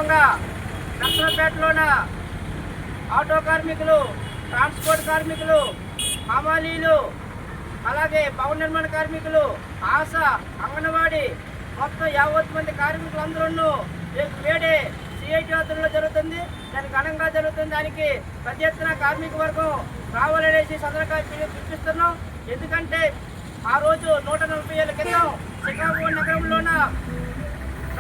సందర్భంగా నర్సరావుపేటలోన ఆటో కార్మికులు, ట్రాన్స్పోర్ట్ కార్మికులు, హమాలీలు, అలాగే భవన నిర్మాణ కార్మికులు, ఆశా, అంగన్వాడీ మొత్తం 50 మంది కార్మికులందరూ రేపు మేడే సిఐటి ఆధ్వర్యంలో జరుగుతుంది. దానికి ఘనంగా జరుగుతుంది. దానికి పెద్ద ఎత్తున కార్మిక వర్గం రావాలనేసి సందర్భంగా పిలిపిస్తున్నాం. ఎందుకంటే ఆ రోజు 140 ఏళ్ల క్రితం చికాగో నగరంలోన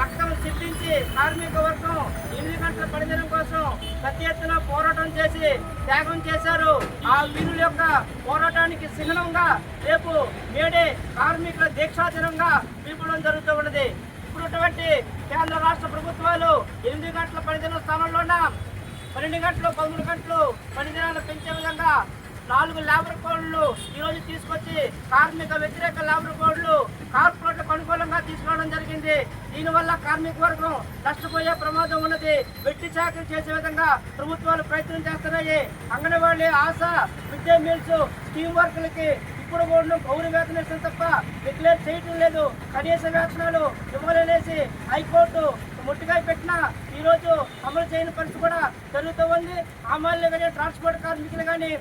రక్తం సిద్ధించి కార్మిక వర్గం 8 గంటల పనిదినం కోసం పెద్ద ఎత్తున పోరాటం చేసి త్యాగం చేశారు. ఆ వీరుల యొక్క పోరాటానికి చిహ్నంగా రేపు మేడే కార్మికుల దీక్షా దినంగా పిలుపుడం జరుగుతూ ఉన్నది. ఇప్పుడున్నటువంటి కేంద్ర రాష్ట్ర ప్రభుత్వాలు 8 గంటల పనిదినం స్థానంలోన 12 గంటలు 13 గంటలు పనిదినాలు పెంచే విధంగా 4 లేబర్ కోడ్లు ఈరోజు తీసుకొచ్చి కార్మిక వ్యతిరేక లేబర్ కోడ్లు కార్పొరేట్లకు అనుకూలంగా తీసుకురావడం జరిగింది. దీనివల్ల కార్మిక వర్గం నష్టపోయే ప్రమాదం ఉన్నది. వెట్టి చాకరీ చేసే విధంగా ప్రభుత్వాలు ప్రయత్నం చేస్తున్నాయి. Anganwadi, ASHA, mid day meals, scheme వర్కులకి ఇప్పుడు కూడా గౌరవ వేతనం ఇస్తుంది తప్ప డిక్లేర్ చేయటం లేదు. కనీస వేతనాలు ఇవ్వాలనేసి హైకోర్టు ముట్టిగా పెట్టినా ఈరోజు అమలు చేయని పరిస్థితి కూడా జరుగుతూ ఉంది. అమలు కానీ ట్రాన్స్పోర్ట్ కార్మికులు కానీ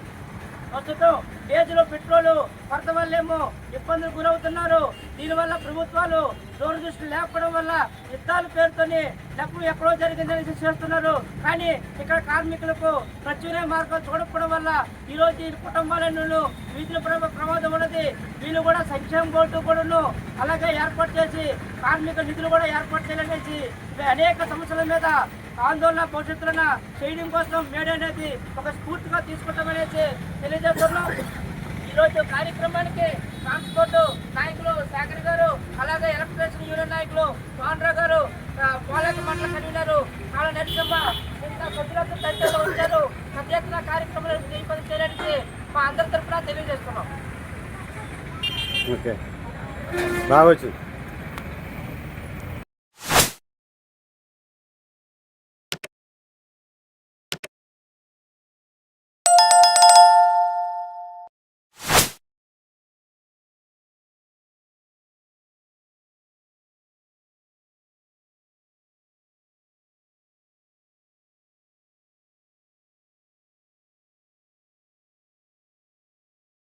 ప్రస్తుతం డీజిల్, పెట్రోలు కొరత వల్లేమో ఇబ్బందులు గురవుతున్నారు. దీనివల్ల ప్రభుత్వాలు దూరదృష్టి లేకపోవడం వల్ల యుద్ధాల పేరుతోనే డబ్బు ఎక్కడో జరిగిందని చేస్తున్నారు. కానీ ఇక్కడ కార్మికులకు ప్రచురే మార్గం చూడకపోవడం వల్ల ఈరోజు ఈ కుటుంబాలను వీధుల ప్రమాదం ఉన్నది. వీళ్ళు కూడా సంక్షేమ బోర్డు కూడాను అలాగే ఏర్పాటు చేసి కార్మిక నిధులు కూడా ఏర్పాటు చేయాలనేసి అనేక సమస్యల మీద ఆందోళన భవిష్యత్తులను చేయడం కోసం మేడే అనేది ఒక స్ఫూర్తిగా తీసుకుంటామనేసి తెలియజేస్తున్నాం. ఈరోజు కార్యక్రమానికి ట్రాన్స్పోర్ట్ నాయకులు శేఖర్ గారు, అలాగే ఎలక్ట్రిసిటీ యూనియన్ నాయకులు పాండ్రా గారు, పోలేక మండల కన్వీనర్ కాళ్ళ నరసింహ ఇంత సభ్యులకు తదితరులు వచ్చారు. పెద్ద ఎత్తున కార్యక్రమాలు చేయడానికి మా అందరి తరఫున తెలియజేస్తున్నాం. ఓకే, బాగొచ్చు.